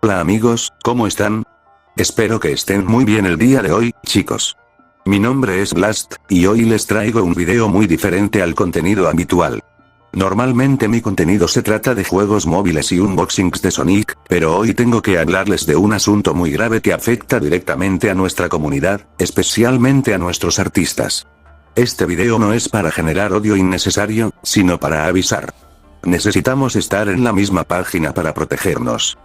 Hola amigos, ¿cómo están? Espero que estén muy bien el día de hoy, chicos. Mi nombre es Blast, y hoy les traigo un video muy diferente al contenido habitual. Normalmente mi contenido se trata de juegos móviles y unboxings de Sonic, pero hoy tengo que hablarles de un asunto muy grave que afecta directamente a nuestra comunidad, especialmente a nuestros artistas. Este video no es para generar odio innecesario, sino para avisar. Necesitamos estar en la misma página para protegernos.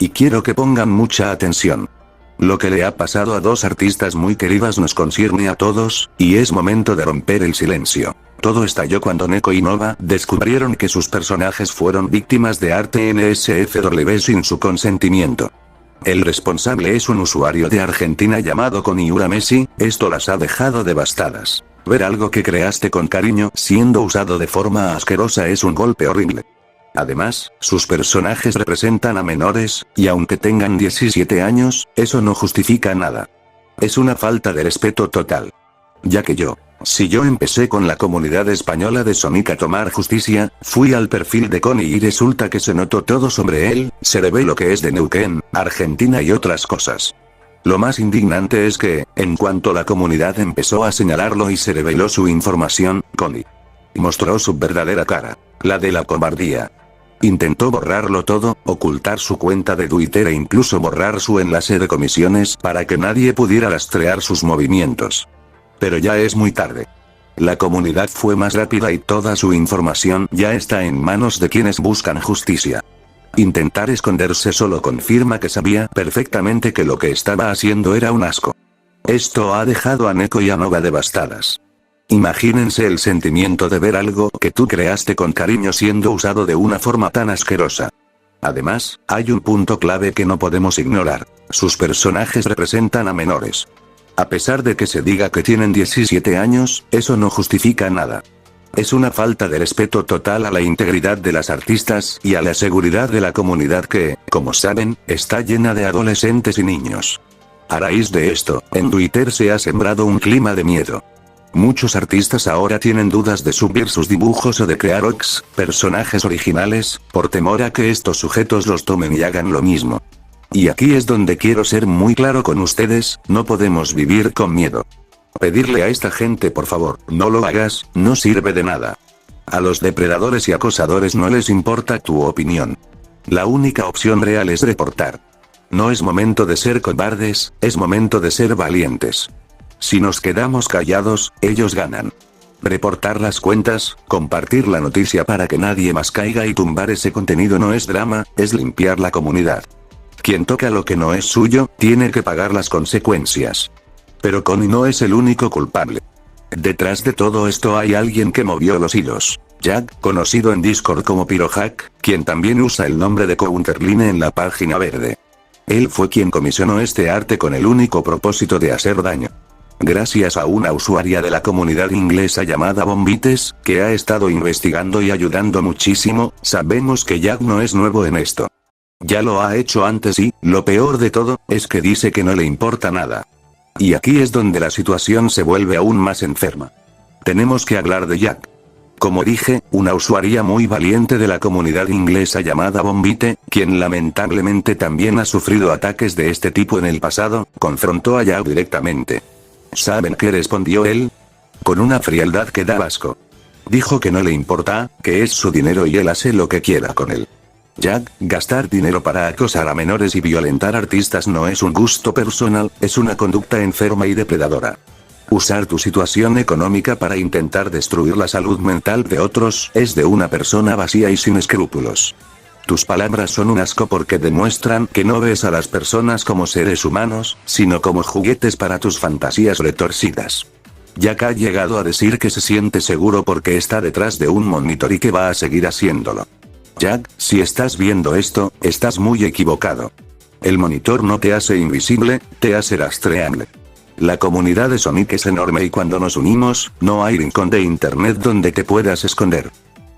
Y quiero que pongan mucha atención. Lo que le ha pasado a dos artistas muy queridas nos concierne a todos, y es momento de romper el silencio. Todo estalló cuando Neko y Nova descubrieron que sus personajes fueron víctimas de arte NSFW sin su consentimiento. El responsable es un usuario de Argentina llamado Koniura Messi, esto las ha dejado devastadas. Ver algo que creaste con cariño siendo usado de forma asquerosa es un golpe horrible. Además, sus personajes representan a menores, y aunque tengan 17 años, eso no justifica nada. Es una falta de respeto total. Ya que si yo empecé con la comunidad española de Sonic a tomar justicia, fui al perfil de Connie y resulta que se notó todo sobre él, se reveló que es de Neuquén, Argentina y otras cosas. Lo más indignante es que, en cuanto la comunidad empezó a señalarlo y se reveló su información, Connie mostró su verdadera cara, la de la cobardía. Intentó borrarlo todo, ocultar su cuenta de Twitter e incluso borrar su enlace de comisiones para que nadie pudiera rastrear sus movimientos. Pero ya es muy tarde. La comunidad fue más rápida y toda su información ya está en manos de quienes buscan justicia. Intentar esconderse solo confirma que sabía perfectamente que lo que estaba haciendo era un asco. Esto ha dejado a Neko y a Nova devastadas. Imagínense el sentimiento de ver algo que tú creaste con cariño siendo usado de una forma tan asquerosa. Además, hay un punto clave que no podemos ignorar. Sus personajes representan a menores. A pesar de que se diga que tienen 17 años, eso no justifica nada. Es una falta de respeto total a la integridad de las artistas y a la seguridad de la comunidad que, como saben, está llena de adolescentes y niños. A raíz de esto, en Twitter se ha sembrado un clima de miedo. Muchos artistas ahora tienen dudas de subir sus dibujos o de crear personajes originales, por temor a que estos sujetos los tomen y hagan lo mismo. Y aquí es donde quiero ser muy claro con ustedes, no podemos vivir con miedo. Pedirle a esta gente por favor, no lo hagas, no sirve de nada. A los depredadores y acosadores no les importa tu opinión. La única opción real es reportar. No es momento de ser cobardes, es momento de ser valientes. Si nos quedamos callados, ellos ganan. Reportar las cuentas, compartir la noticia para que nadie más caiga y tumbar ese contenido no es drama, es limpiar la comunidad. Quien toca lo que no es suyo, tiene que pagar las consecuencias. Pero Connie no es el único culpable. Detrás de todo esto hay alguien que movió los hilos. Jack, conocido en Discord como Pyrohack, quien también usa el nombre de Counterline en la página verde. Él fue quien comisionó este arte con el único propósito de hacer daño. Gracias a una usuaria de la comunidad inglesa llamada Bombites, que ha estado investigando y ayudando muchísimo, sabemos que Jack no es nuevo en esto. Ya lo ha hecho antes y, lo peor de todo, es que dice que no le importa nada. Y aquí es donde la situación se vuelve aún más enferma. Tenemos que hablar de Jack. Como dije, una usuaria muy valiente de la comunidad inglesa llamada Bombite, quien lamentablemente también ha sufrido ataques de este tipo en el pasado, confrontó a Jack directamente. ¿Saben qué respondió él? Con una frialdad que da asco. Dijo que no le importa, que es su dinero y él hace lo que quiera con él. Jack, gastar dinero para acosar a menores y violentar artistas no es un gusto personal, es una conducta enferma y depredadora. Usar tu situación económica para intentar destruir la salud mental de otros es de una persona vacía y sin escrúpulos. Tus palabras son un asco porque demuestran que no ves a las personas como seres humanos, sino como juguetes para tus fantasías retorcidas. Jack ha llegado a decir que se siente seguro porque está detrás de un monitor y que va a seguir haciéndolo. Jack, si estás viendo esto, estás muy equivocado. El monitor no te hace invisible, te hace rastreable. La comunidad de Sonic es enorme y cuando nos unimos, no hay rincón de internet donde te puedas esconder.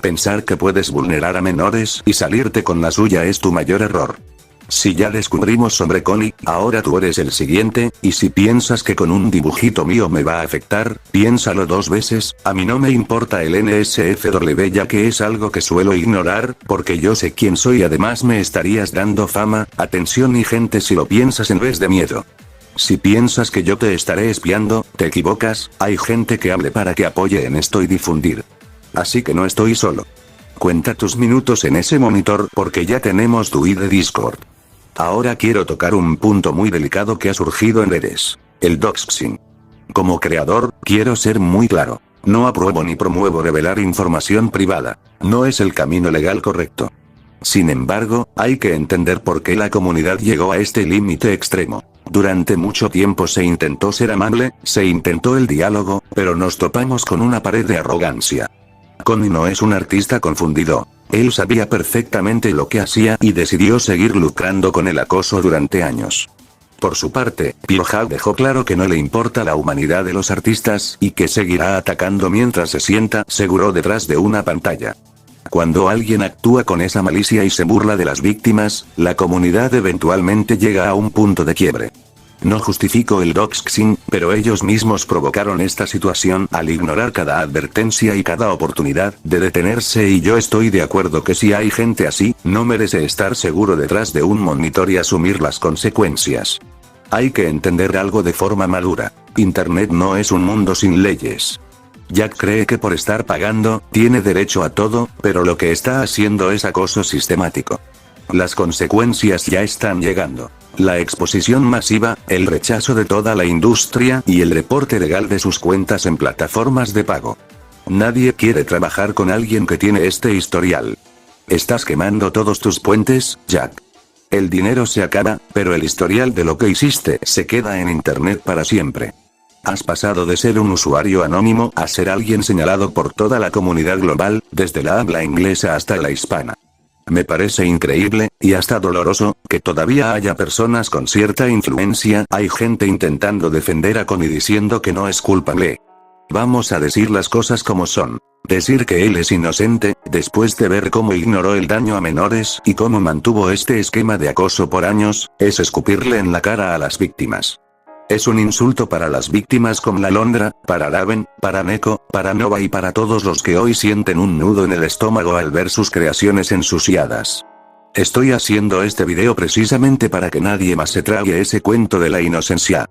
Pensar que puedes vulnerar a menores y salirte con la suya es tu mayor error. Si ya descubrimos sobre Connie, ahora tú eres el siguiente, y si piensas que con un dibujito mío me va a afectar, piénsalo dos veces. A mí no me importa el NSFW, ya que es algo que suelo ignorar, porque yo sé quién soy. Además me estarías dando fama, atención y gente si lo piensas en vez de miedo. Si piensas que yo te estaré espiando, te equivocas. Hay gente que hable para que apoye en esto y difundir. Así que no estoy solo. Cuenta tus minutos en ese monitor porque ya tenemos tu ID de Discord. Ahora quiero tocar un punto muy delicado que ha surgido en redes: el doxing. Como creador, quiero ser muy claro. No apruebo ni promuevo revelar información privada. No es el camino legal correcto. Sin embargo, hay que entender por qué la comunidad llegó a este límite extremo. Durante mucho tiempo se intentó ser amable, se intentó el diálogo, pero nos topamos con una pared de arrogancia. Connie no es un artista confundido. Él sabía perfectamente lo que hacía y decidió seguir lucrando con el acoso durante años. Por su parte, PyroHack dejó claro que no le importa la humanidad de los artistas y que seguirá atacando mientras se sienta seguro detrás de una pantalla. Cuando alguien actúa con esa malicia y se burla de las víctimas, la comunidad eventualmente llega a un punto de quiebre. No justifico el doxing, pero ellos mismos provocaron esta situación al ignorar cada advertencia y cada oportunidad de detenerse, y yo estoy de acuerdo que si hay gente así, no merece estar seguro detrás de un monitor y asumir las consecuencias. Hay que entender algo de forma madura. Internet no es un mundo sin leyes. Jack cree que por estar pagando, tiene derecho a todo, pero lo que está haciendo es acoso sistemático. Las consecuencias ya están llegando. La exposición masiva, el rechazo de toda la industria y el reporte legal de sus cuentas en plataformas de pago. Nadie quiere trabajar con alguien que tiene este historial. Estás quemando todos tus puentes, Jack. El dinero se acaba, pero el historial de lo que hiciste se queda en internet para siempre. Has pasado de ser un usuario anónimo a ser alguien señalado por toda la comunidad global, desde la habla inglesa hasta la hispana. Me parece increíble, y hasta doloroso, que todavía haya personas con cierta influencia. Hay gente intentando defender a Connie diciendo que no es culpable. Vamos a decir las cosas como son. Decir que él es inocente, después de ver cómo ignoró el daño a menores y cómo mantuvo este esquema de acoso por años, es escupirle en la cara a las víctimas. Es un insulto para las víctimas como la Alondra, para Raven, para Neko, para Nova y para todos los que hoy sienten un nudo en el estómago al ver sus creaciones ensuciadas. Estoy haciendo este video precisamente para que nadie más se trague ese cuento de la inocencia.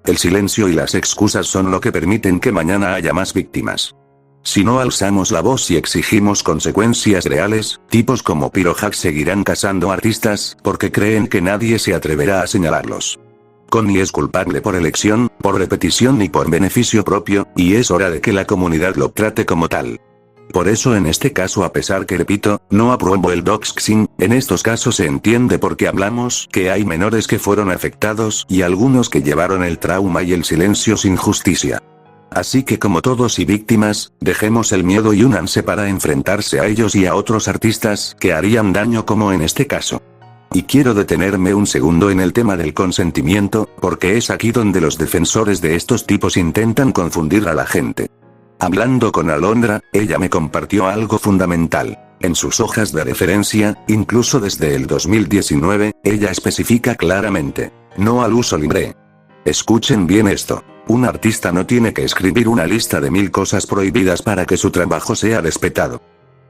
El silencio y las excusas son lo que permiten que mañana haya más víctimas. Si no alzamos la voz y exigimos consecuencias reales, tipos como PyroHack seguirán cazando artistas, porque creen que nadie se atreverá a señalarlos. Connie es culpable por elección, por repetición y por beneficio propio, y es hora de que la comunidad lo trate como tal. Por eso en este caso, a pesar que repito, no apruebo el doxing, en estos casos se entiende porque hablamos que hay menores que fueron afectados y algunos que llevaron el trauma y el silencio sin justicia. Así que como todos y víctimas, dejemos el miedo y únanse para enfrentarse a ellos y a otros artistas que harían daño como en este caso. Y quiero detenerme un segundo en el tema del consentimiento, porque es aquí donde los defensores de estos tipos intentan confundir a la gente. Hablando con Alondra, ella me compartió algo fundamental. En sus hojas de referencia, incluso desde el 2019, ella especifica claramente: no al uso libre. Escuchen bien esto. Un artista no tiene que escribir una lista de 1000 cosas prohibidas para que su trabajo sea respetado.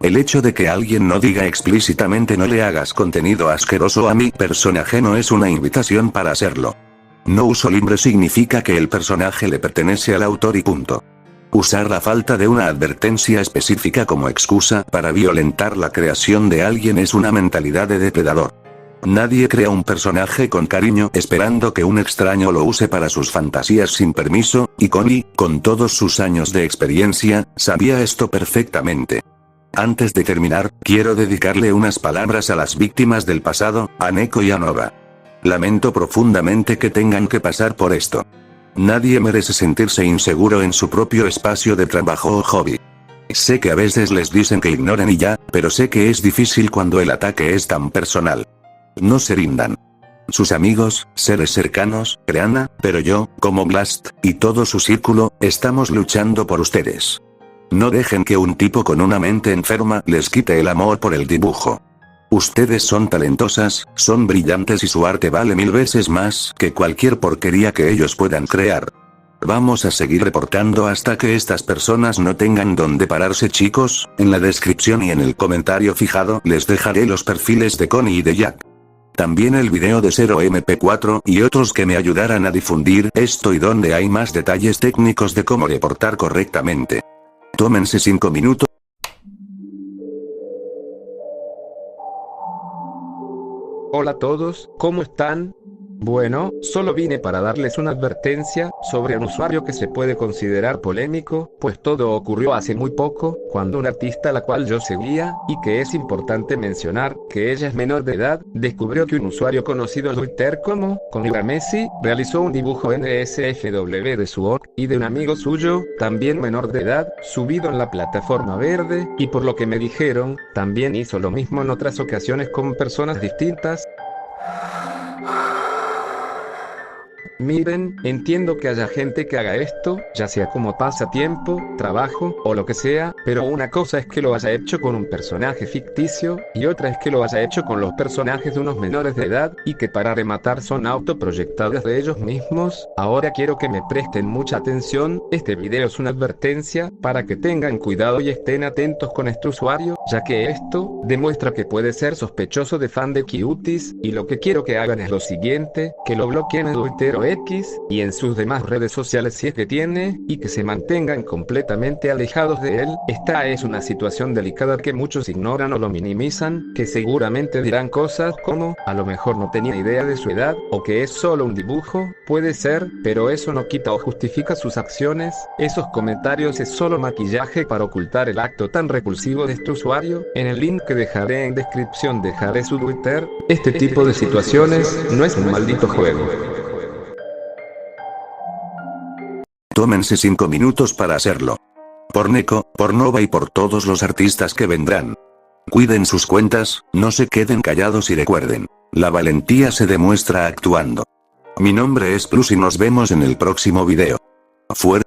El hecho de que alguien no diga explícitamente no le hagas contenido asqueroso a mi personaje no es una invitación para hacerlo. No uso libre significa que el personaje le pertenece al autor y punto. Usar la falta de una advertencia específica como excusa para violentar la creación de alguien es una mentalidad de depredador. Nadie crea un personaje con cariño esperando que un extraño lo use para sus fantasías sin permiso, y Connie, con todos sus años de experiencia, sabía esto perfectamente. Antes de terminar, quiero dedicarle unas palabras a las víctimas del pasado, a Neko y a Nova. Lamento profundamente que tengan que pasar por esto. Nadie merece sentirse inseguro en su propio espacio de trabajo o hobby. Sé que a veces les dicen que ignoren y ya, pero sé que es difícil cuando el ataque es tan personal. No se rindan. Sus amigos, seres cercanos, Creana, pero yo, como Blast, y todo su círculo, estamos luchando por ustedes. No dejen que un tipo con una mente enferma les quite el amor por el dibujo. Ustedes son talentosas, son brillantes y su arte vale 1000 veces más que cualquier porquería que ellos puedan crear. Vamos a seguir reportando hasta que estas personas no tengan donde pararse, chicos. En la descripción y en el comentario fijado les dejaré los perfiles de Connie y de Jack. También el video de 0MP4 y otros que me ayudarán a difundir esto y donde hay más detalles técnicos de cómo reportar correctamente. Tómense 5 minutos. Hola a todos, ¿cómo están? Bueno, solo vine para darles una advertencia sobre un usuario que se puede considerar polémico, pues todo ocurrió hace muy poco, cuando una artista a la cual yo seguía, y que es importante mencionar que ella es menor de edad, descubrió que un usuario conocido en Twitter como Connie Messi realizó un dibujo NSFW de su org y de un amigo suyo, también menor de edad, subido en la plataforma verde, y por lo que me dijeron, también hizo lo mismo en otras ocasiones con personas distintas. Miren, entiendo que haya gente que haga esto, ya sea como pasatiempo, trabajo, o lo que sea, pero una cosa es que lo haya hecho con un personaje ficticio, y otra es que lo haya hecho con los personajes de unos menores de edad, y que para rematar son autoproyectados de ellos mismos. Ahora quiero que me presten mucha atención, este video es una advertencia, para que tengan cuidado y estén atentos con este usuario, ya que esto demuestra que puede ser sospechoso de fan de Cuties, y lo que quiero que hagan es lo siguiente, que lo bloqueen en Twitter o X, y en sus demás redes sociales si es que tiene, y que se mantengan completamente alejados de él. Esta es una situación delicada que muchos ignoran o lo minimizan, que seguramente dirán cosas como, a lo mejor no tenía idea de su edad, o que es solo un dibujo, puede ser, pero eso no quita o justifica sus acciones. Esos comentarios es solo maquillaje para ocultar el acto tan repulsivo de este usuario. En el link que dejaré en descripción dejaré su Twitter. Este tipo de situaciones no es un maldito juego. Tómense 5 minutos para hacerlo. Por Neko, por Nova y por todos los artistas que vendrán. Cuiden sus cuentas, no se queden callados y recuerden, la valentía se demuestra actuando. Mi nombre es Plus y nos vemos en el próximo video. Fuerte.